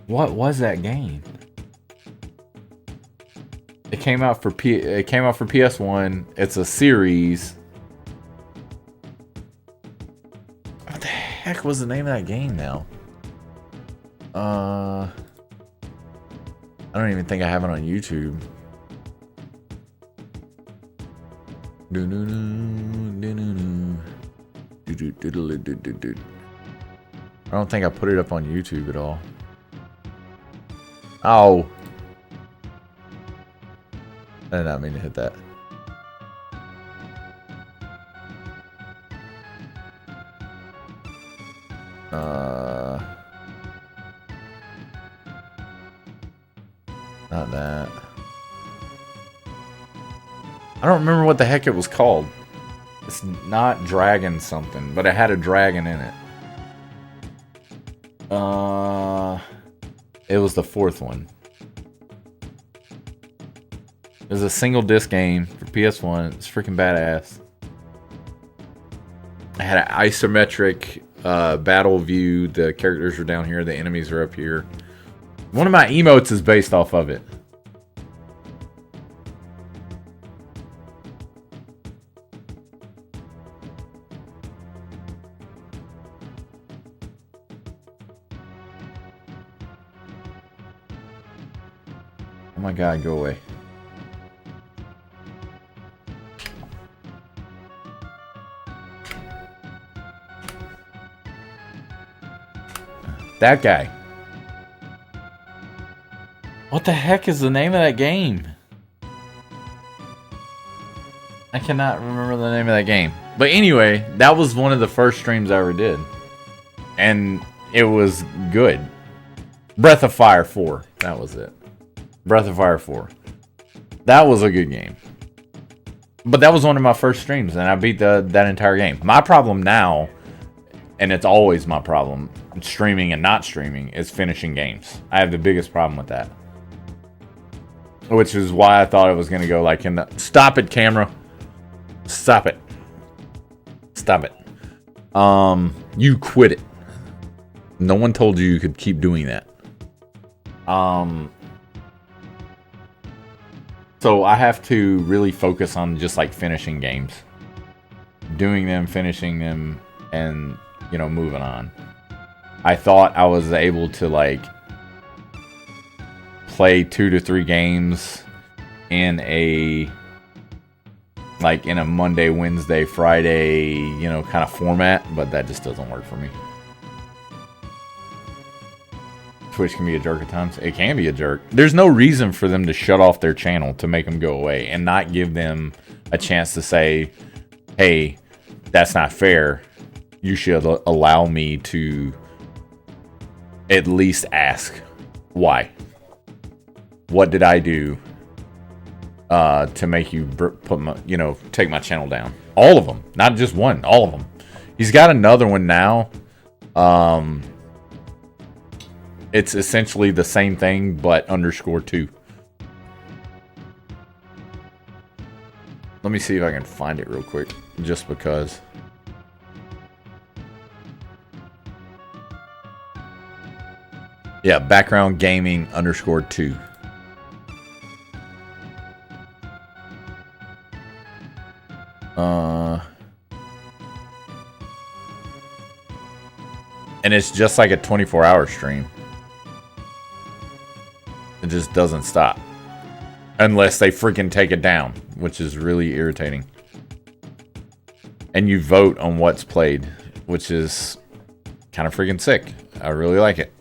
What was that game? It came out for PS1. It's a series. What the heck was the name of that game now? I don't even think I have it on YouTube. I don't think I put it up on YouTube at all. Oh. I did not mean to hit that. Not that. I don't remember what the heck it was called. It's not Dragon something, but it had a dragon in it. It was the fourth one. It was a single disc game for PS1. It's freaking badass. I had an isometric battle view. The characters are down here. The enemies are up here. One of my emotes is based off of it. Oh my god, go away. That guy. What the heck is the name of that game? I cannot remember the name of that game. But anyway, that was one of the first streams I ever did. And it was good. Breath of Fire 4. That was it. Breath of Fire 4. That was a good game. But that was one of my first streams, and I beat that entire game. My problem now, and it's always my problem, streaming and not streaming, is finishing games. I have the biggest problem with that. Which is why I thought it was going to go like in the... Stop it, camera. Stop it. Stop it. You quit it. No one told you could keep doing that. So I have to really focus on just like finishing games. Doing them, finishing them, and, you know, moving on. I thought I was able to like play 2 to 3 games in a Monday, Wednesday, Friday, you know, kind of format, but that just doesn't work for me. Twitch can be a jerk at times. It can be a jerk. There's no reason for them to shut off their channel to make them go away and not give them a chance to say, hey, that's not fair. You should allow me to at least ask why. What did I do to make you put my, you know, take my channel down? All of them, not just one. All of them. He's got another one now. It's essentially the same thing, but _2. Let me see if I can find it real quick, just because. Yeah, background gaming _2. And it's just like a 24-hour stream. It just doesn't stop. Unless they freaking take it down, which is really irritating. And you vote on what's played, which is kind of freaking sick. I really like it.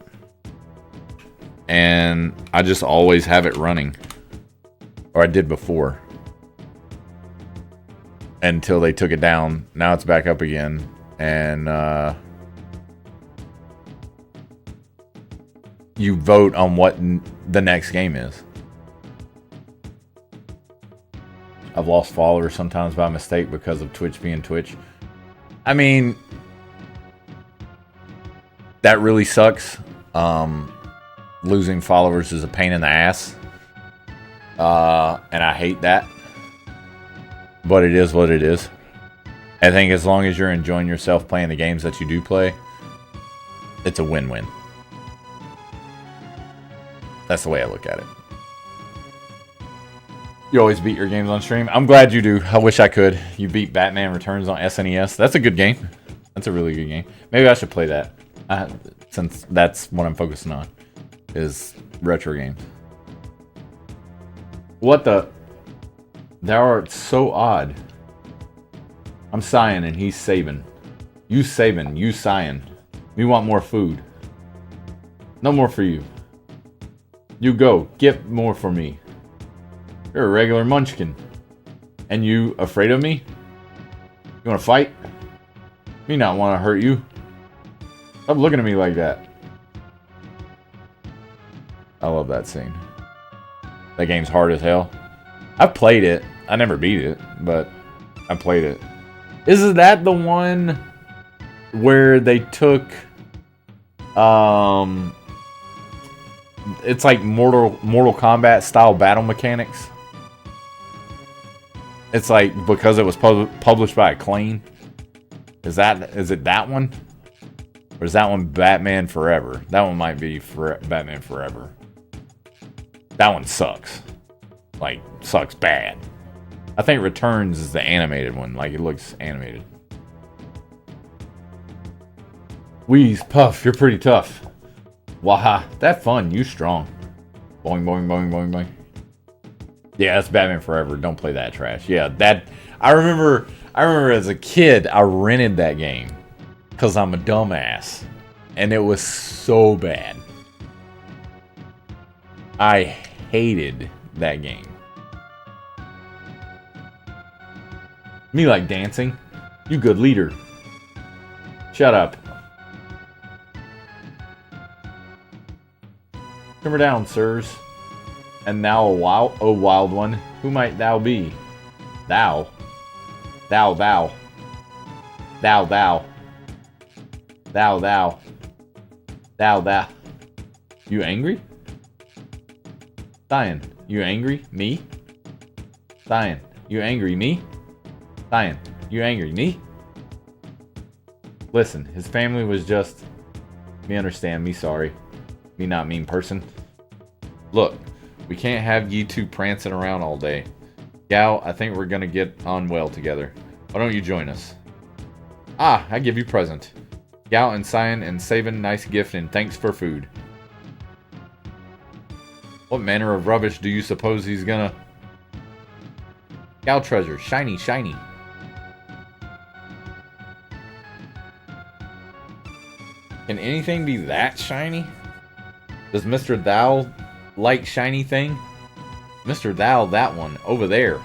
And I just always have it running. Or I did before. Until they took it down. Now it's back up again. And you vote on what the next game is. I've lost followers sometimes by mistake because of Twitch being Twitch. I mean, that really sucks. Losing followers is a pain in the ass. And I hate that. But it is what it is. I think as long as you're enjoying yourself playing the games that you do play, it's a win-win. That's the way I look at it. You always beat your games on stream. I'm glad you do. I wish I could. You beat Batman Returns on SNES. That's a good game. That's a really good game. Maybe I should play that. Since that's what I'm focusing on. Is retro games. What the? Thou art so odd. I'm sighing and he's saving. You saving. You sighing. We want more food. No more for you. You go. Get more for me. You're a regular munchkin. And you afraid of me? You wanna fight? Me not wanna hurt you. Stop looking at me like that. I love that scene. That game's hard as hell. I've played it. I never beat it, but I played it. Is that the one where they took it's like Mortal Kombat style battle mechanics? It's like because it was published by Acclaim. Is it that one? Or is that one Batman Forever? That one might be Batman Forever. That one sucks. Like, sucks bad. I think Returns is the animated one. Like, it looks animated. Wheeze, Puff, you're pretty tough. Waha, that fun. You strong. Boing, boing, boing, boing, boing. Yeah, that's Batman Forever. Don't play that trash. Yeah, that... I remember as a kid, I rented that game. Because I'm a dumbass. And it was so bad. I hated that game. Me like dancing? You good leader. Shut up. Simmer down, sirs. And now O wild one, who might thou be? Thou. Thou, thou. Thou, thou. Thou, thou. Thou, thou. You angry? Cyan, you angry? Me? Cyan, you angry? Me? Cyan, you angry? Me? Listen, his family was just... Me understand, me sorry. Me not mean person. Look, we can't have you two prancing around all day. Gal, I think we're gonna get on well together. Why don't you join us? Ah, I give you present. Gal and Cyan and Sabin, nice gift and thanks for food. What manner of rubbish do you suppose he's gonna... Gal treasure, shiny, shiny. Can anything be that shiny? Does Mr. Thou like shiny thing? Mr. Thou, that one, over there.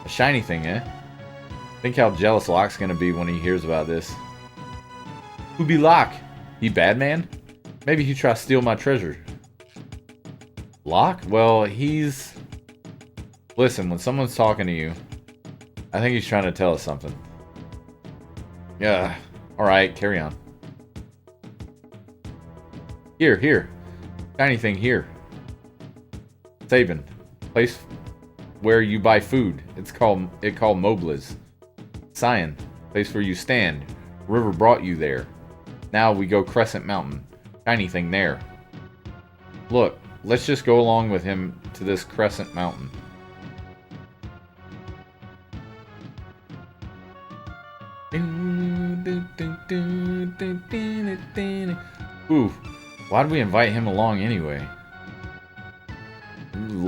A shiny thing, eh? Think how jealous Locke's gonna be when he hears about this. Who be Locke? He bad man? Maybe he try to steal my treasure. Locke? Well, he's... Listen, when someone's talking to you, I think he's trying to tell us something. Yeah. Alright, carry on. Here, here. Shiny thing here. Sabin. Place where you buy food. It called Mobliz. Cyan. Place where you stand. River brought you there. Now we go Crescent Mountain. Shiny thing there. Look, let's just go along with him to this Crescent Mountain. Ooh, why'd we invite him along anyway?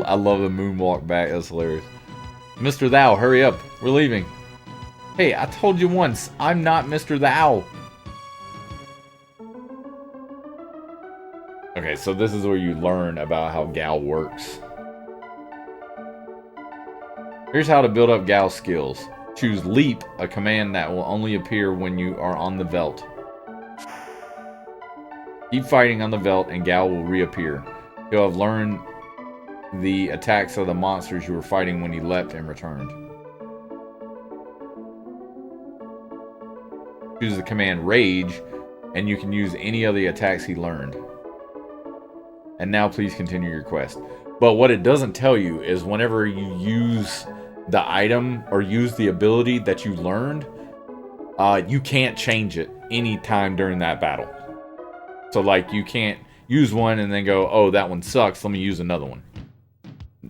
I love the moonwalk back. That's hilarious. Mr. Thou, hurry up. We're leaving. Hey, I told you once, I'm not Mr. Thou. Okay, so this is where you learn about how Gal works. Here's how to build up Gal's skills. Choose Leap, a command that will only appear when you are on the Veldt. Keep fighting on the Veldt and Gal will reappear. You'll have learned the attacks of the monsters you were fighting when he leapt and returned. Choose the command Rage, and you can use any of the attacks he learned. And now please continue your quest. But what it doesn't tell you is whenever you use the item or use the ability that you learned, you can't change it anytime during that battle. So like you can't use one and then go, oh, that one sucks, let me use another one.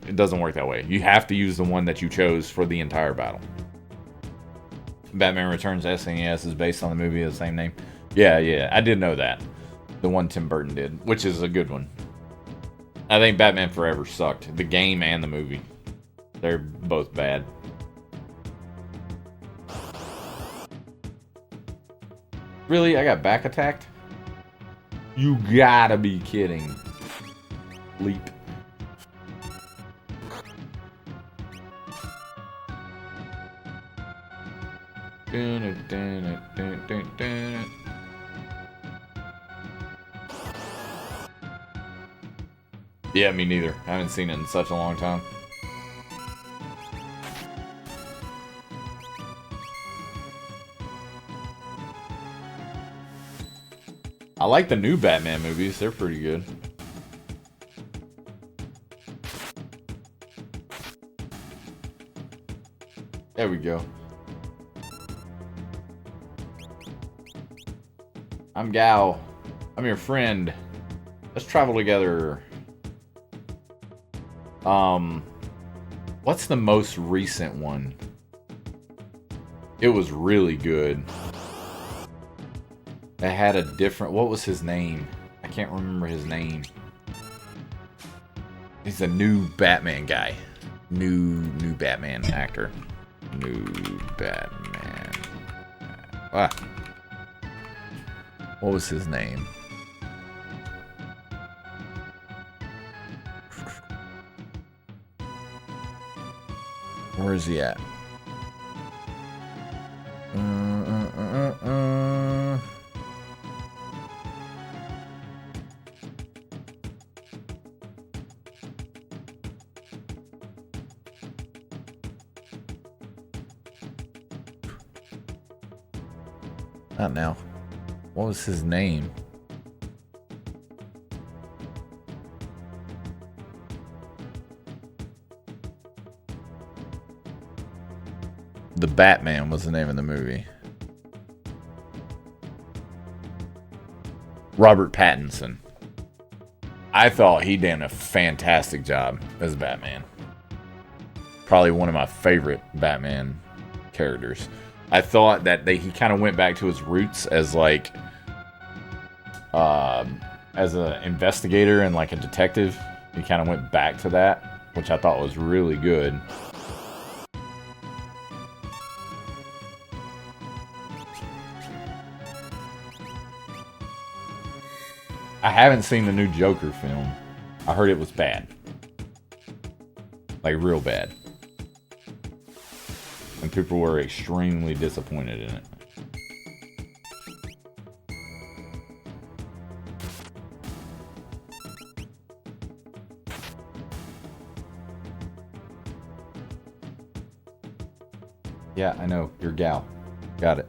It doesn't work that way. You have to use the one that you chose for the entire battle. Batman Returns SNES is based on the movie of the same name. Yeah, I did know that. The one Tim Burton did, which is a good one. I think Batman Forever sucked. The game and the movie. They're both bad. Really? I got back attacked? You gotta be kidding. Leap. Yeah, me neither. I haven't seen it in such a long time. I like the new Batman movies. They're pretty good. There we go. I'm Gao. I'm your friend. Let's travel together. What's the most recent one? It was really good. It had a different... What was his name? I can't remember his name. He's a new Batman guy. New Batman actor. New Batman. Ah. What was his name? Where is he at? Not now. What was his name? The Batman was the name of the movie. Robert Pattinson. I thought he did a fantastic job as Batman. Probably one of my favorite Batman characters. I thought that he kind of went back to his roots as like as an investigator and like a detective. He kind of went back to that, which I thought was really good. I haven't seen the new Joker film. I heard it was bad. Like real bad. And people were extremely disappointed in it. Yeah, I know. You're Gal. Got it.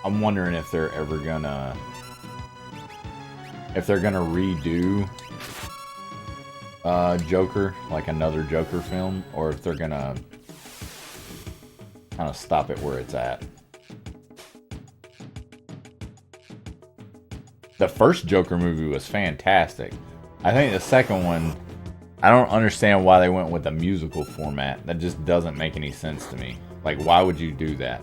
I'm wondering if they're ever gonna... if they're gonna redo Joker, like another Joker film, or if they're gonna kind of stop it where it's at. The first Joker movie was fantastic. I think the second one, I don't understand why they went with a musical format. That just doesn't make any sense to me. Like, why would you do that?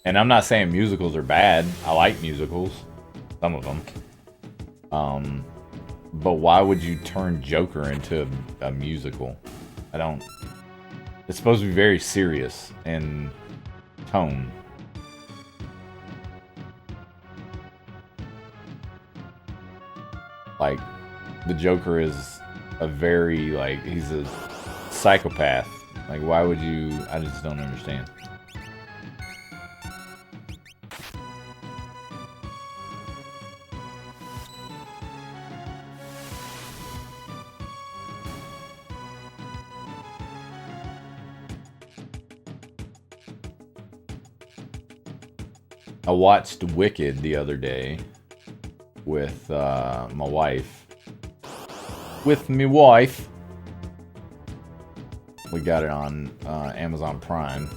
And I'm not saying musicals are bad. I like musicals. Some of them. But why would you turn Joker into a musical? I don't... It's supposed to be very serious in tone. Like, the Joker is a very, like, he's a psychopath. Like, why would you... I just don't understand. I watched Wicked the other day with my wife. With me wife. We got it on Amazon Prime.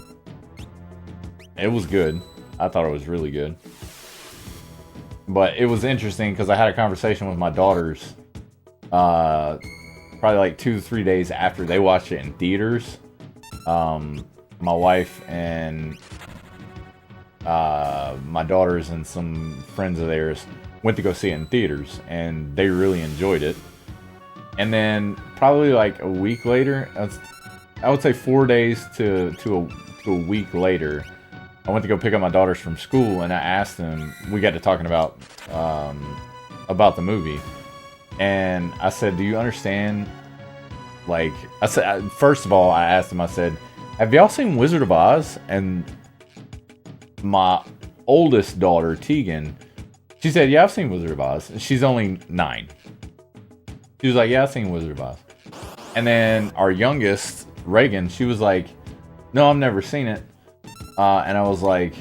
It was good. I thought it was really good. But it was interesting because I had a conversation with my daughters probably like 2 to 3 days after they watched it in theaters. My wife and my daughters and some friends of theirs went to go see it in theaters, and they really enjoyed it. And then probably like a week later, I would say 4 days to a week later, I went to go pick up my daughters from school, and I asked them. We got to talking about the movie, and I said, "Do you understand?" Like, I said, first of all, I asked them. I said, "Have y'all seen Wizard of Oz?" And my oldest daughter, Tegan, she said, "Yeah, I've seen Wizard of Oz." And she's only 9. She was like, "Yeah, I've seen Wizard of Oz." And then our youngest, Reagan, she was like, "No, I've never seen it." And I was like,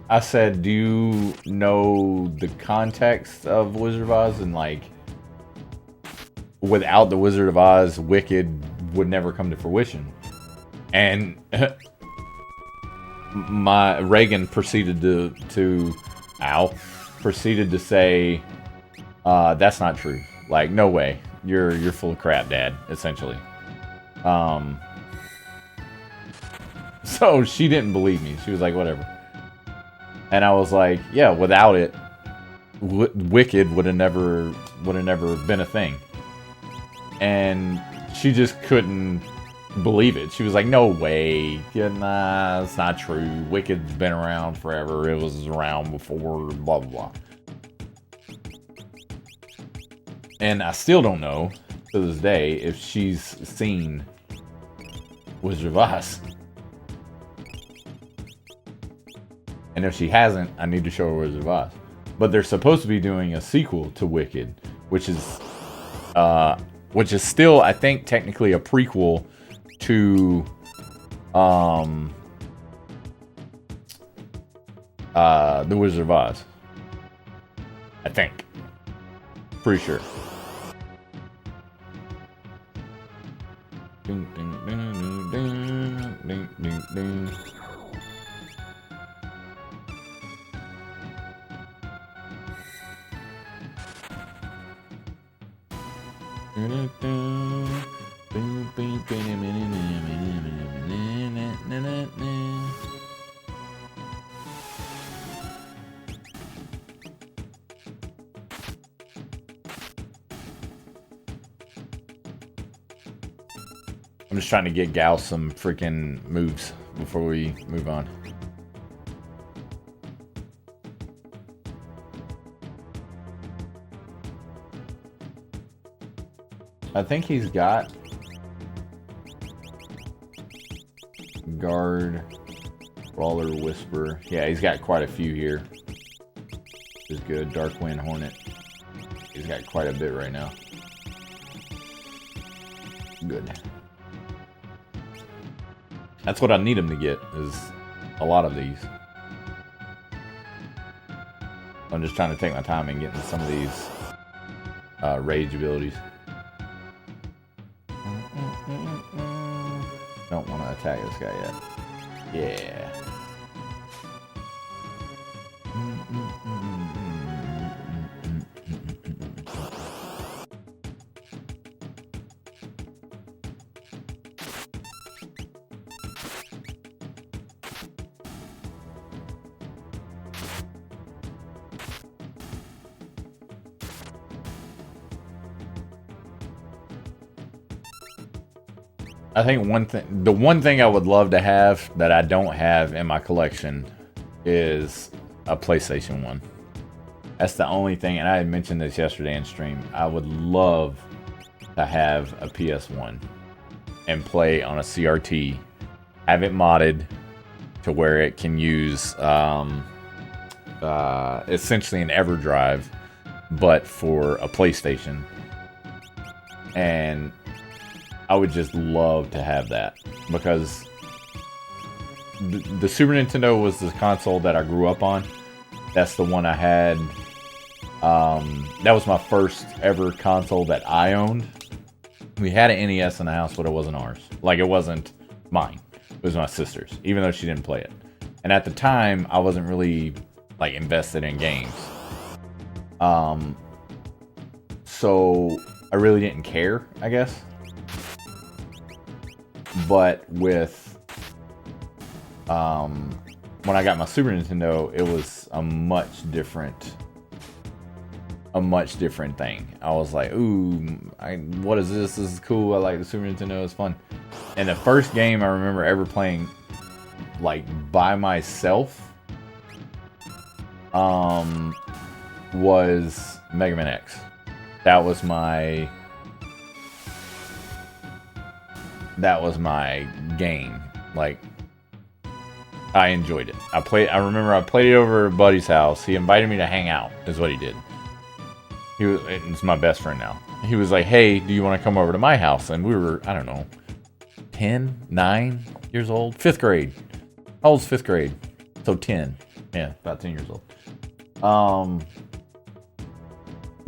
I said, "Do you know the context of Wizard of Oz?" And like, without the Wizard of Oz, Wicked would never come to fruition. And my Reagan proceeded to say, "That's not true. Like, no way. You're full of crap, Dad." Essentially. So she didn't believe me. She was like, "Whatever." And I was like, "Yeah, without it, Wicked would have never been a thing." And she just couldn't believe it. She was like, "No way. Yeah, nah, it's not true. Wicked's been around forever. It was around before, blah, blah, blah." And I still don't know, to this day, if she's seen Wizard of Oz. And if she hasn't, I need to show her Wizard of Oz. But they're supposed to be doing a sequel to Wicked, which is still, I think, technically a prequel to The Wizard of Oz. I think. Pretty sure. Ding, ding, ding, ding, ding, ding, ding. I'm just trying to get Gal some freaking moves before we move on. I think he's got Guard, Brawler, Whisper. Yeah, he's got quite a few here. Which is good. Darkwind, Hornet. He's got quite a bit right now. Good. That's what I need him to get, is a lot of these. I'm just trying to take my time and get into some of these rage abilities. Don't want to attack this guy yet. Yeah. I think the one thing I would love to have that I don't have in my collection is a PlayStation 1. That's the only thing, and I had mentioned this yesterday in stream. I would love to have a PS1 and play on a CRT, have it modded to where it can use essentially an EverDrive, but for a PlayStation. And I would just love to have that, because the Super Nintendo was the console that I grew up on. That's the one I had. That was my first ever console that I owned. We had an NES in the house, but it wasn't ours. Like, it wasn't mine. It was my sister's, even though she didn't play it. And at the time, I wasn't really, like, invested in games. So I really didn't care, I guess. But with, when I got my Super Nintendo, it was a much different thing. I was like, ooh, what is this? This is cool. I like the Super Nintendo. It's fun. And the first game I remember ever playing, like, by myself, was Mega Man X. That was my game. Like, I enjoyed it. I remember I played it over at a buddy's house. He invited me to hang out, is what he did. It's my best friend now. He was like, hey, do you want to come over to my house? And we were, I don't know, 9 years old? 5th grade. How old's 5th grade? So 10. Yeah, about 10 years old. I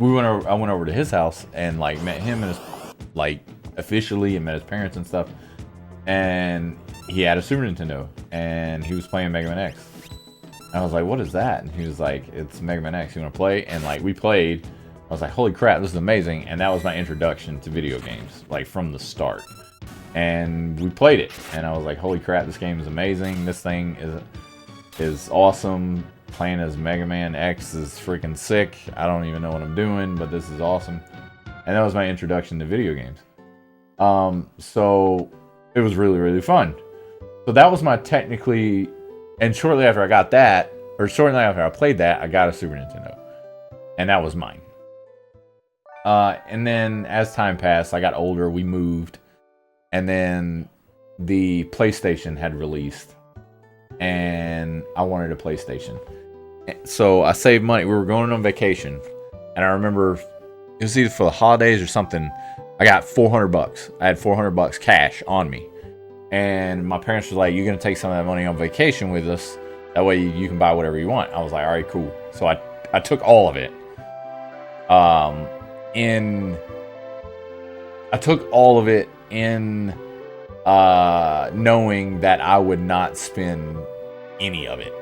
went over to his house and, like, met him and his, like, officially, and met his parents and stuff. And he had a Super Nintendo and he was playing Mega Man X. And I was like, what is that? And he was like, it's Mega Man X. You want to play? And, like, we played. I was like, holy crap, this is amazing. And that was my introduction to video games, like, from the start. And we played it. And I was like, holy crap, this game is amazing. This thing is awesome. Playing as Mega Man X is freaking sick. I don't even know what I'm doing, but this is awesome. And that was my introduction to video games. So it was really, really fun. So that was my technically... And shortly after I got that, or shortly after I played that, I got a Super Nintendo. And that was mine. And then as time passed, I got older, we moved. And then the PlayStation had released. And I wanted a PlayStation. So I saved money. We were going on vacation. And I remember, it was either for the holidays or something. I got $400. I had $400 cash on me. And my parents were like, you're going to take some of that money on vacation with us. That way you can buy whatever you want. I was like, all right, cool. So I took all of it. I took all of it in knowing that I would not spend any of it.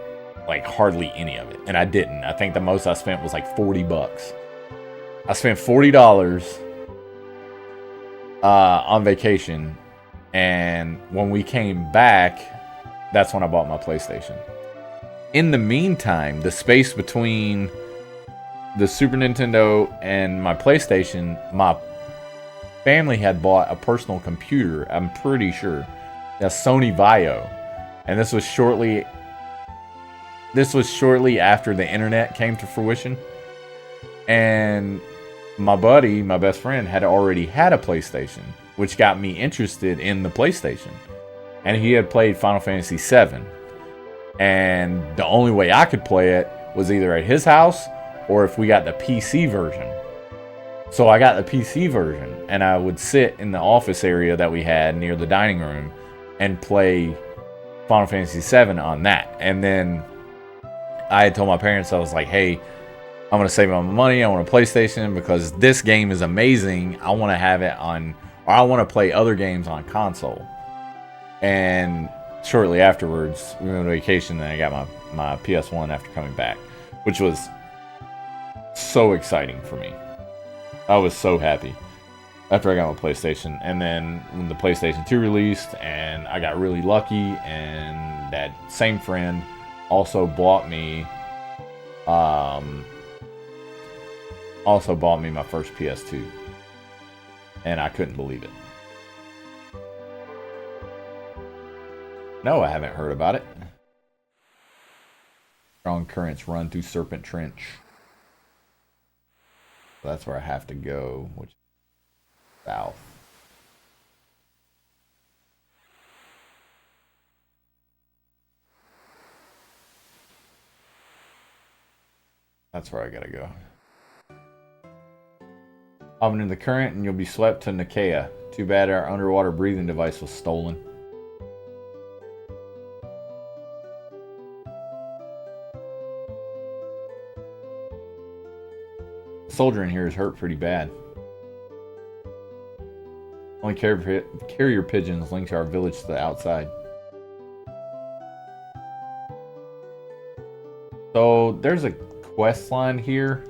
Like, hardly any of it. And I didn't. I think the most I spent was like $40. I spent $40 on vacation. And when we came back, that's when I bought my PlayStation. In the meantime, the space between the Super Nintendo and my PlayStation, my family had bought a personal computer, I'm pretty sure. A Sony Vaio. And this was shortly after the internet came to fruition. And my buddy, my best friend, had already had a PlayStation, which got me interested in the PlayStation. And he had played Final Fantasy VII. And the only way I could play it was either at his house or if we got the PC version. So I got the PC version, and I would sit in the office area that we had near the dining room and play Final Fantasy VII on that. And then I had told my parents, I was like, hey, I'm going to save my money. I want a PlayStation because this game is amazing. I want to have it on, or I want to play other games on console. And shortly afterwards, we went on vacation, and I got my PS1 after coming back, which was so exciting for me. I was so happy after I got my PlayStation. And then when the PlayStation 2 released, and I got really lucky, and that same friend also bought me my first PS2. And I couldn't believe it. No, I haven't heard about it. Strong currents run through Serpent Trench. So that's where I have to go, which is south. That's where I gotta go. Hopping in the current and you'll be swept to Nicaea. Too bad our underwater breathing device was stolen. Soldier in here is hurt pretty bad. Only carrier pigeons link to our village to the outside. So there's a quest line here.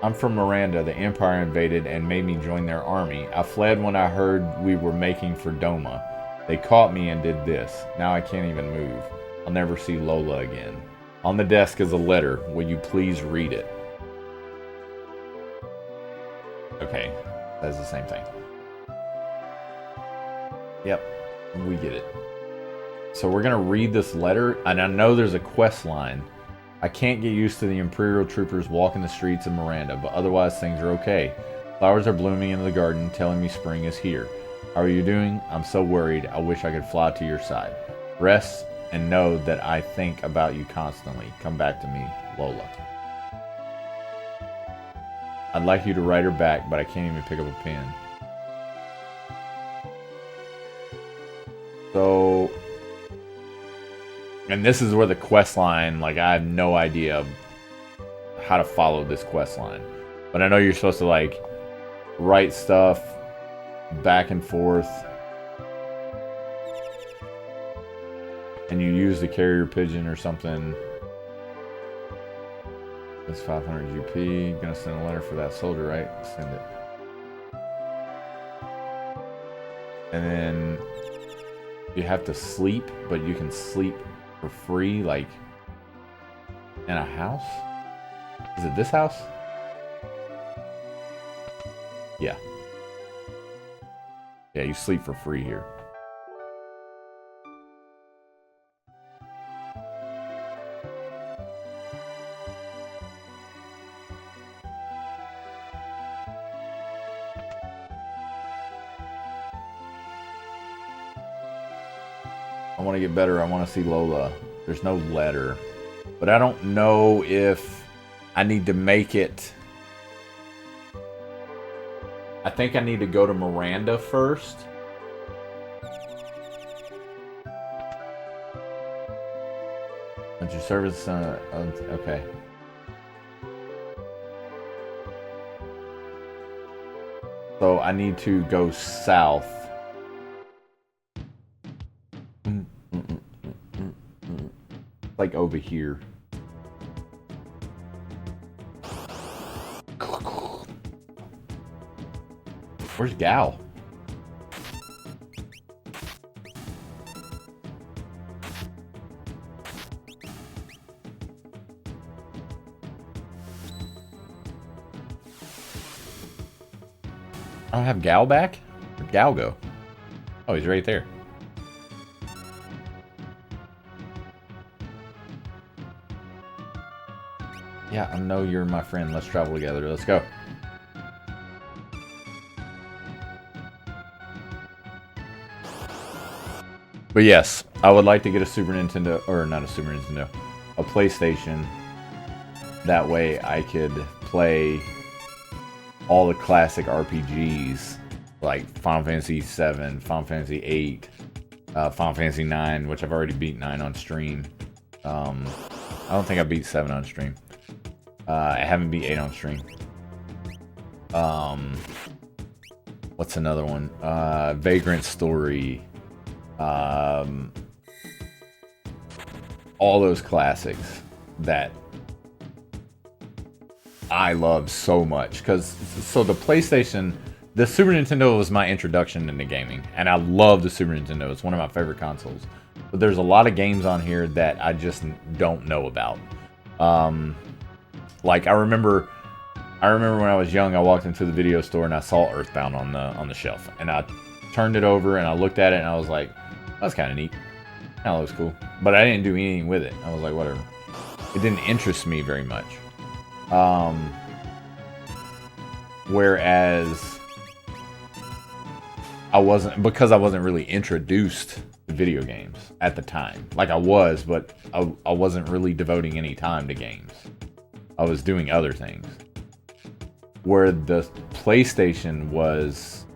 I'm from Miranda. The Empire invaded and made me join their army. I fled when I heard we were making for Doma. They caught me and did this. Now I can't even move. I'll never see Lola again. On the desk is a letter. Will you please read it? Okay, that's the same thing. Yep, we get it. So we're gonna read this letter, and I know there's a quest line. I can't get used to the Imperial troopers walking the streets of Miranda, but otherwise things are okay. Flowers are blooming in the garden, telling me spring is here. How are you doing? I'm so worried. I wish I could fly to your side. Rest and know that I think about you constantly. Come back to me, Lola. I'd like you to write her back, but I can't even pick up a pen. So, and this is where the quest line, like, I have no idea how to follow this quest line. But I know you're supposed to, like, write stuff back and forth. And you use the carrier pigeon or something. That's 500 GP. Gonna send a letter for that soldier, right? Send it. And then you have to sleep, but you can sleep for free, like in a house? Is it this house? Yeah. Yeah, you sleep for free here. I want to get better. I want to see Lola. There's no letter. But I don't know if I need to make it. I think I need to go to Miranda first. What's your service? Okay. So I need to go south. Like over here. Where's Gal? I don't have Gal back? Where'd Gal go? Oh, he's right there. Yeah, I know you're my friend. Let's travel together. Let's go. But yes, I would like to get a Super Nintendo, or not a Super Nintendo, a PlayStation. That way I could play all the classic RPGs, like Final Fantasy VII, Final Fantasy VIII, Final Fantasy IX, which I've already beat 9 on stream. I don't think I beat 7 on stream. I haven't beat 8 on stream. What's another one? Vagrant Story. All those classics that I love so much. So the PlayStation, the Super Nintendo was my introduction into gaming. And I love the Super Nintendo. It's one of my favorite consoles. But there's a lot of games on here that I just don't know about. Like I remember when I was young, I walked into the video store and I saw Earthbound on the shelf, and I turned it over and I looked at it and I was like, that's kind of neat. That looks cool. But I didn't do anything with it. I was like, whatever. It didn't interest me very much. Whereas I wasn't really introduced to video games at the time. Like I was, but I wasn't really devoting any time to games. I was doing other things. Where the PlayStation was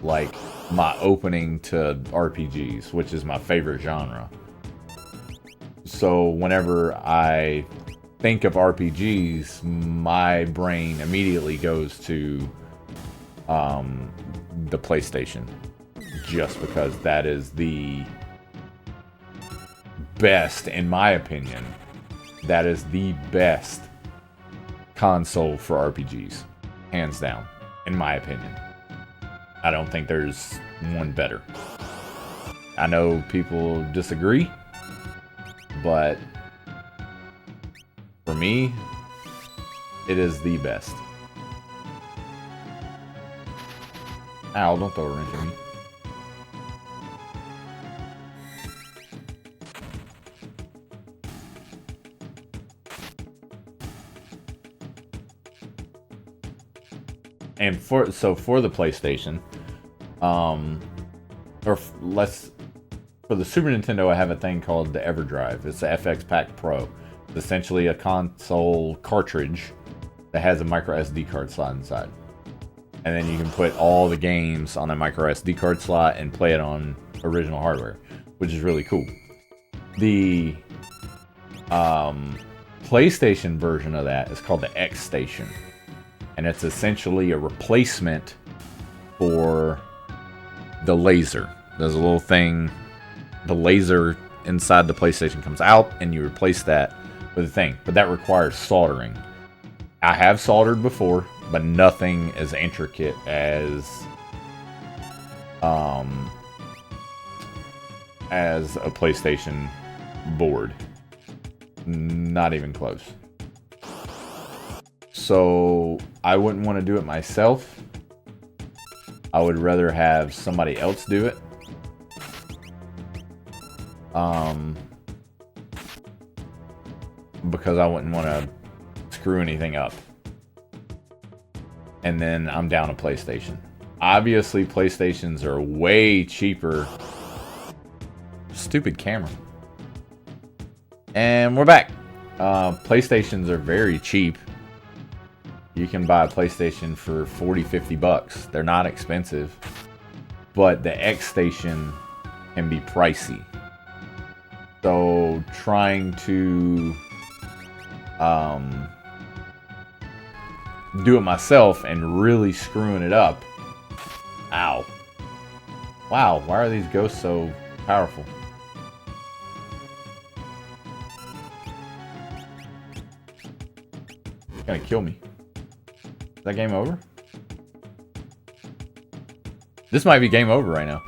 like my opening to RPGs, which is my favorite genre. So whenever I think of RPGs, my brain immediately goes to the PlayStation, just because that is the best, in my opinion. That is the best console for RPGs, hands down, in my opinion. I don't think there's one better. I know people disagree, but for me, it is the best. Ow, don't throw a wrench at me. And for the PlayStation, for the Super Nintendo, I have a thing called the EverDrive. It's the FX Pack Pro. It's essentially a console cartridge that has a micro SD card slot inside. And then you can put all the games on a micro SD card slot and play it on original hardware, which is really cool. The PlayStation version of that is called the X Station. And it's essentially a replacement for the laser. There's a little thing, the laser inside the PlayStation comes out, and you replace that with a thing. But that requires soldering. I have soldered before, but nothing as intricate as a PlayStation board. Not even close. So I wouldn't want to do it myself. I would rather have somebody else do it. Because I wouldn't want to screw anything up. And then I'm down a PlayStation. Obviously, PlayStations are way cheaper. Stupid camera. And we're back. PlayStations are very cheap. You can buy a PlayStation for $40-50. They're not expensive. But the X Station can be pricey. So trying to do it myself and really screwing it up. Ow. Wow, why are these ghosts so powerful? It's gonna kill me. Is that game over? This might be game over right now.